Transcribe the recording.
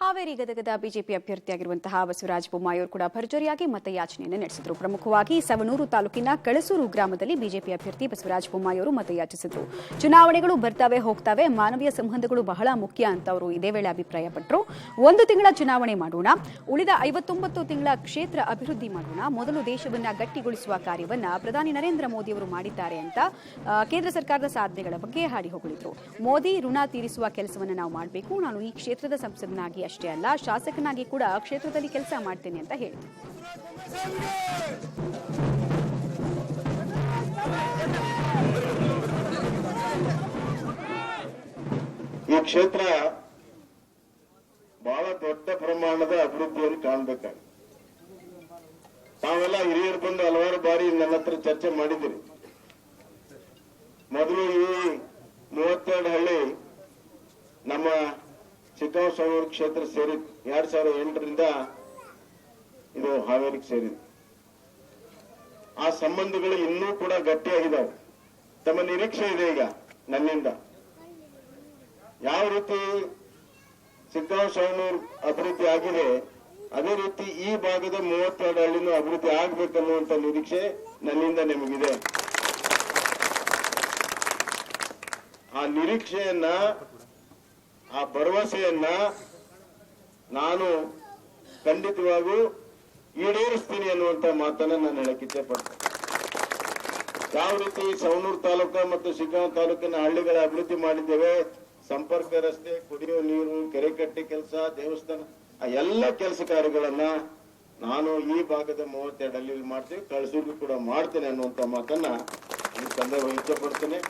Haveri ಗದಗದ BJP ಅಭ್ಯರ್ಥಿಯಾಗಿರುವಂತಹ Basavaraj Bommai ಅವರು ಕೂಡ ಭರ್ಜರಿಯಾಗಿ ಮತಯಾಚನೆಯನ್ನು ನಡೆಸಿದರು. ಪ್ರಮುಖವಾಗಿ ಸವಣೂರು ತಾಲೂಕಿನ ಕಳಸೂರು ಗ್ರಾಮದಲ್ಲಿ ಬಿಜೆಪಿ ಅಭ್ಯರ್ಥಿ ಬಸವರಾಜ ಬೊಮ್ಮಾಯಿ ಅವರು ಮತಯಾಚಿಸಿದರು. ಚುನಾವಣೆಗಳು ಬರ್ತಾವೆ ಹೋಗ್ತಾವೆ, ಮಾನವೀಯ ಸಂಬಂಧಗಳು ಬಹಳ ಮುಖ್ಯ ಅಂತ ಅವರು ಇದೇ ವೇಳೆ ಅಭಿಪ್ರಾಯಪಟ್ಟರು. 1 ತಿಂಗಳ ಚುನಾವಣೆ ಮಾಡೋಣ, ಉಳಿದ 59 ತಿಂಗಳ ಕ್ಷೇತ್ರ ಅಭಿವೃದ್ಧಿ ಮಾಡೋಣ, ಮೊದಲು ದೇಶವನ್ನ ಗಟ್ಟಿಗೊಳಿಸುವ ಕಾರ್ಯವನ್ನ ಪ್ರಧಾನಿ ನರೇಂದ್ರ ಮೋದಿ ಅವರು ಮಾಡಿದ್ದಾರೆ ಅಂತ ಕೇಂದ್ರ ಸರ್ಕಾರದ ಸಾಧನೆಗಳ ಬಗ್ಗೆ ಹಾಡಿ ಹೊಗಳಿದ್ರು. ಮೋದಿ ಋಣ ತೀರಿಸುವ ಕೆಲಸವನ್ನು ನಾವು ಮಾಡಬೇಕು. ನಾನು ಈ ಕ್ಷೇತ್ರದ ಸಂಸದನಾಗಿ ಅಷ್ಟೇ ಅಲ್ಲ, ಶಾಸಕನಾಗಿ ಕೂಡ ಕ್ಷೇತ್ರದಲ್ಲಿ ಕೆಲಸ ಮಾಡ್ತೇನೆ ಅಂತ ಹೇಳಿದರು. ಈ ಕ್ಷೇತ್ರ ಬಹಳ ದೊಡ್ಡ ಪ್ರಮಾಣದ ಅಭಿವೃದ್ಧಿಯನ್ನು ಕಾಣಬೇಕಾಗಿದೆ. ತಾವೆಲ್ಲ ಹಿರಿಯರು ಬಂದು ಹಲವಾರು ಬಾರಿ ನನ್ನ ಹತ್ರ ಚರ್ಚೆ ಮಾಡಿದ್ದೀರಿ. ಮೊದಲು ಈ 32 ಹಳ್ಳಿ ನಮ್ಮ ಚಿಕ್ಕಬಳ್ಳಾಪುರ ಕ್ಷೇತ್ರ ಸೇರಿದ್ದು 2008ರಿಂದ ಇದು ಹಾವೇರಿಗೆ ಸೇರಿದೆ. ಆ ಸಂಬಂಧಗಳು ಇನ್ನೂ ಕೂಡ ಗಟ್ಟಿಯಾಗಿದ್ದಾವೆ. ತಮ್ಮ ನಿರೀಕ್ಷೆ ಇದೆ ಈಗ ನನ್ನಿಂದ ಯಾವ ರೀತಿ ಚಿಕ್ಕಬಳ್ಳಾಪುರ ಅಭಿವೃದ್ಧಿ ಆಗಿದೆ, ಅದೇ ರೀತಿ ಈ ಭಾಗದ 32 ಹಳ್ಳಿನೂ ಅಭಿವೃದ್ಧಿ ಆಗ್ಬೇಕನ್ನುವಂತ ನಿರೀಕ್ಷೆ ನನ್ನಿಂದ ನಿಮಗಿದೆ. ಆ ನಿರೀಕ್ಷೆಯನ್ನ, ಆ ಭರವಸೆಯನ್ನ ನಾನು ಖಂಡಿತವಾಗೂ ಈಡೇರಿಸ್ತೀನಿ ಅನ್ನುವಂತ ಮಾತನ್ನ ನಾನು ಹೇಳಕ್ಕೆ ಇಚ್ಛೆ ಪಡ್ತೇನೆ. ಯಾವ ರೀತಿ ಸವಣೂರು ತಾಲೂಕು ಮತ್ತು ಶಿಗ್ಗಾಂವ ತಾಲೂಕಿನ ಹಳ್ಳಿಗಳ ಅಭಿವೃದ್ಧಿ ಮಾಡಿದ್ದೇವೆ, ಸಂಪರ್ಕ ರಸ್ತೆ, ಕುಡಿಯುವ ನೀರು, ಕೆರೆ ಕಟ್ಟೆ ಕೆಲಸ, ದೇವಸ್ಥಾನ, ಆ ಎಲ್ಲ ಕೆಲಸ ಕಾರ್ಯಗಳನ್ನ ನಾನು ಈ ಭಾಗದ 32 ಹಳ್ಳಿಯಲ್ಲಿ ಮಾಡ್ತೇವೆ, ಕಳಸೂರು ಕೂಡ ಮಾಡ್ತೇನೆ ಅನ್ನುವಂತ ಮಾತನ್ನ ಈ ಸಂದರ್ಭ ಇಚ್ಛೆ ಪಡ್ತೇನೆ.